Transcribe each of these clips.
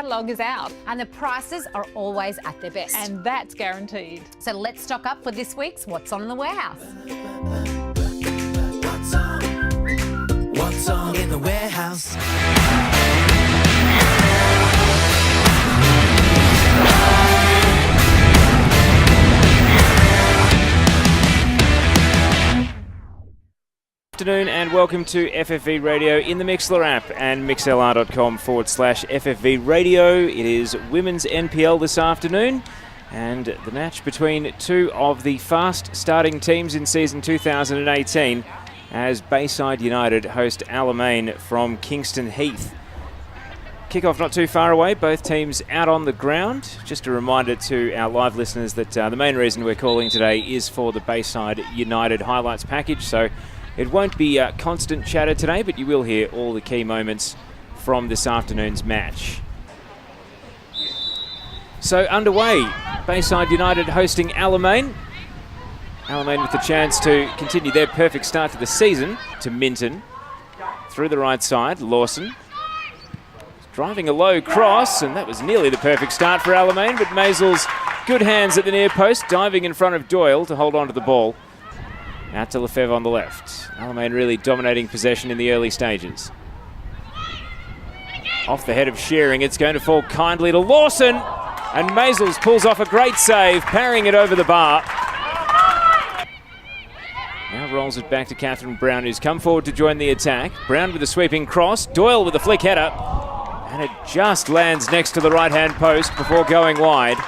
catalogue is out. And the prices are always at their best. And that's guaranteed. So let's stock up for this week's What's On in the Warehouse. What's on in the warehouse? Afternoon and welcome to FFV Radio in the Mixlr app and mixlr.com/FFV Radio. It is Women's NPL this afternoon and the match between two of the fast starting teams in season 2018 as Bayside United host Alamein from Kingston Heath. Kickoff not too far away, both teams out on the ground. Just a reminder to our live listeners that the main reason we're calling today is for the Bayside United highlights package, so it won't be constant chatter today, but you will hear all the key moments from this afternoon's match. So underway, Bayside United hosting Alamein. Alamein with the chance to continue their perfect start to the season to Minton. Through the right side, Lawson. Driving a low cross, and that was nearly the perfect start for Alamein, but Maisel's good hands at the near post, diving in front of Doyle to hold on to the ball. Out to Lefebvre on the left. Alamein really dominating possession in the early stages. Off the head of Shearing, it's going to fall kindly to Lawson. And Maisels pulls off a great save, parrying it over the bar. Now rolls it back to Catherine Brown, who's come forward to join the attack. Brown with a sweeping cross, Doyle with a flick header. And it just lands next to the right-hand post before going wide.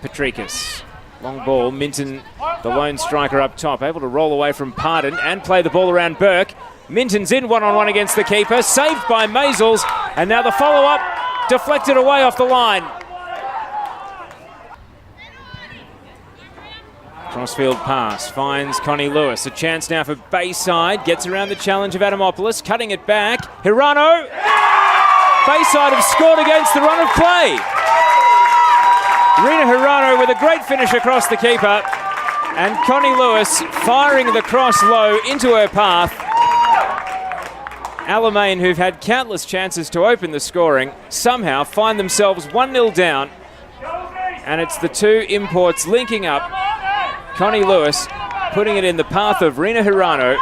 Patrikas. Long ball, Minton, the lone striker up top, able to roll away from Pardon and play the ball around Burke. Minton's in one-on-one against the keeper, saved by Maisels, and now the follow-up deflected away off the line. Crossfield pass, finds Connie Lewis. A chance now for Bayside, gets around the challenge of Adamopoulos, cutting it back. Hirano! Bayside have scored against the run of play. Rina Hirano with a great finish across the keeper, and Connie Lewis firing the cross low into her path. Alamein, who've had countless chances to open the scoring, somehow find themselves 1-0 down, and it's the two imports linking up. Connie Lewis putting it in the path of Rina Hirano,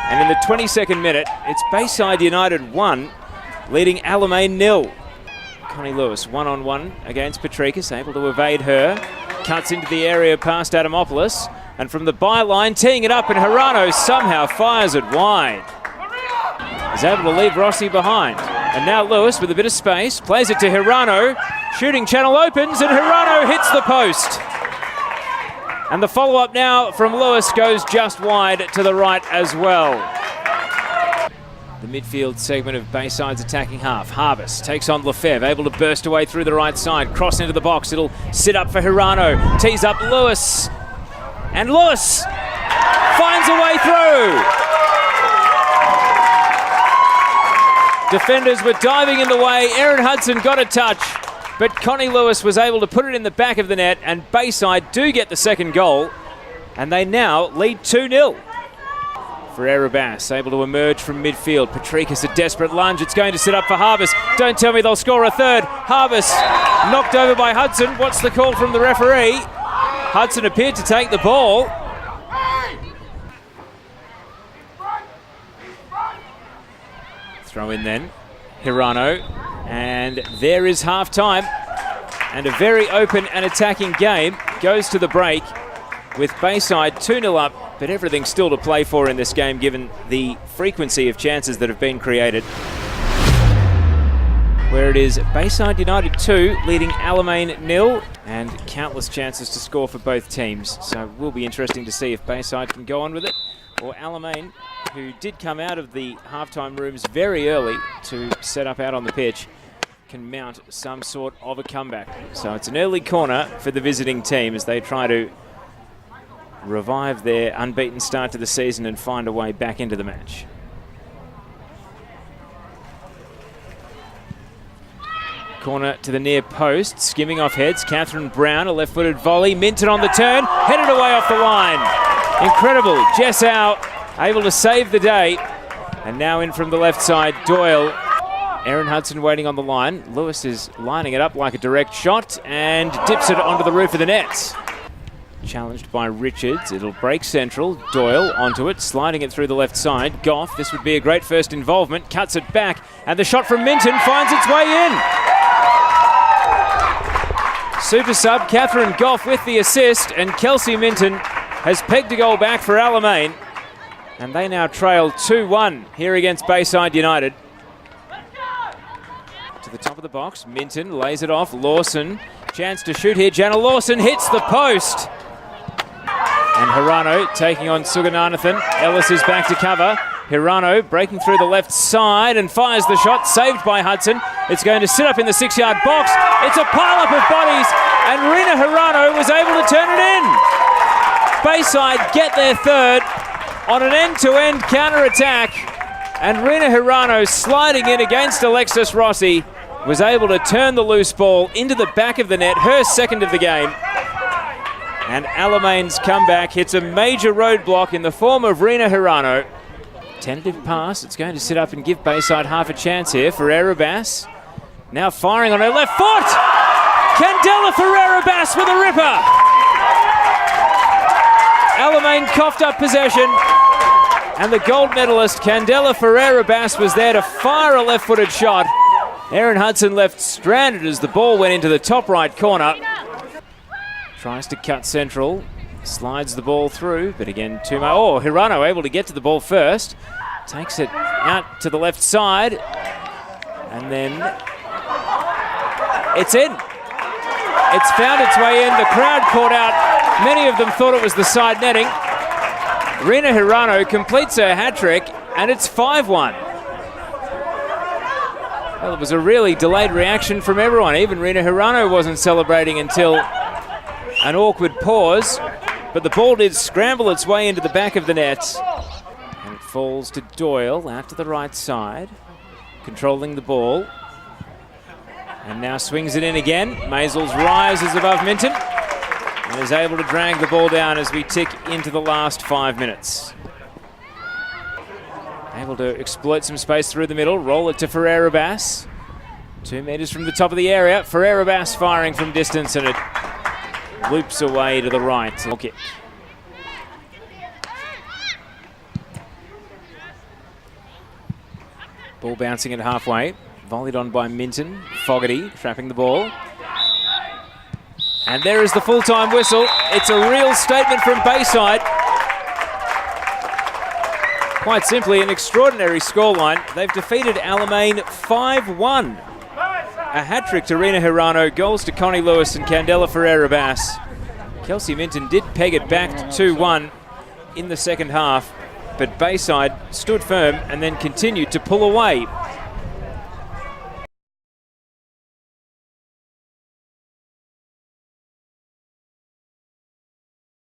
and in the 22nd minute, it's Bayside United 1, leading Alamein 0. Connie Lewis one-on-one against Patrikas, able to evade her. Cuts into the area past Adamopoulos, and from the byline, teeing it up, and Hirano somehow fires it wide. Is able to leave Rossi behind. And now Lewis with a bit of space, plays it to Hirano. Shooting channel opens, and Hirano hits the post. And the follow-up now from Lewis goes just wide to the right as well. The midfield segment of Bayside's attacking half. Harvest takes on Lefebvre, able to burst away through the right side, cross into the box. It'll sit up for Hirano, tees up Lewis, and Lewis finds a way through. Defenders were diving in the way. Erin Hudson got a touch, but Connie Lewis was able to put it in the back of the net, and Bayside do get the second goal, and they now lead 2-0. For Erebas, able to emerge from midfield. Patrikas, a desperate lunge. It's going to sit up for Harvest. Don't tell me they'll score a third. Harvest knocked over by Hudson. What's the call from the referee? Hudson appeared to take the ball. Throw in then. Hirano. And there is half time. And a very open and attacking game goes to the break with Bayside 2-0 up. But everything's still to play for in this game given the frequency of chances that have been created. Where it is Bayside United 2 leading Alamein 0, and countless chances to score for both teams. So it will be interesting to see if Bayside can go on with it, or Alamein, who did come out of the halftime rooms very early to set up out on the pitch, can mount some sort of a comeback. So it's an early corner for the visiting team as they try to revive their unbeaten start to the season and find a way back into the match. Corner to the near post, skimming off heads. Catherine Brown, a left-footed volley. Minton on the turn, headed away off the line. Incredible. Jess Howe able to save the day. And now in from the left side, Doyle Aaron Hudson waiting on the line. Lewis is lining it up like a direct shot and dips it onto the roof of the nets. Challenged by Richards. It'll break central. Doyle onto it, sliding it through the left side. Goff, this would be a great first involvement, cuts it back, and the shot from Minton finds its way in. Super sub Catherine Goff with the assist, and Kelsey Minton has pegged a goal back for Alamein. And they now trail 2-1 here against Bayside United. To the top of the box, Minton lays it off. Lawson, chance to shoot here. Jana Lawson hits the post. And Hirano taking on Sugananathan. Ellis is back to cover. Hirano breaking through the left side and fires the shot, saved by Hudson. It's going to sit up in the 6-yard box. It's a pile-up of bodies, and Rina Hirano was able to turn it in. Bayside get their third on an end-to-end counter-attack, and Rina Hirano, sliding in against Alexis Rossi, was able to turn the loose ball into the back of the net, her second of the game. And Alamein's comeback hits a major roadblock in the form of Rina Hirano. Tentative pass, it's going to sit up and give Bayside half a chance here. Ferreira-Bass now firing on her left foot! Candela Ferreira-Bass with a ripper! Alamein coughed up possession, and the gold medalist Candela Ferreira-Bass was there to fire a left-footed shot. Aaron Hudson left stranded as the ball went into the top right corner. Tries to cut central, slides the ball through, but again, Hirano able to get to the ball first. Takes it out to the left side, and then it's in. It's found its way in. The crowd caught out. Many of them thought it was the side netting. Rina Hirano completes her hat-trick, and it's 5-1. Well, it was a really delayed reaction from everyone. Even Rina Hirano wasn't celebrating until an awkward pause, but the ball did scramble its way into the back of the net. And it falls to Doyle out to the right side, controlling the ball. And now swings it in again. Maisels rises above Minton and is able to drag the ball down as we tick into the last 5 minutes. Able to exploit some space through the middle, roll it to Ferreira-Bass. 2 meters from the top of the area. Ferreira-Bass firing from distance, and it loops away to the right. Kick. Ball bouncing at halfway. Volleyed on by Minton. Fogarty trapping the ball. And there is the full-time whistle. It's a real statement from Bayside. Quite simply, an extraordinary scoreline. They've defeated Alamein 5-1. A hat-trick to Rina Hirano, goals to Connie Lewis and Candela Ferreira-Bass. Kelsey Minton did peg it back to 2-1 in the second half, but Bayside stood firm and then continued to pull away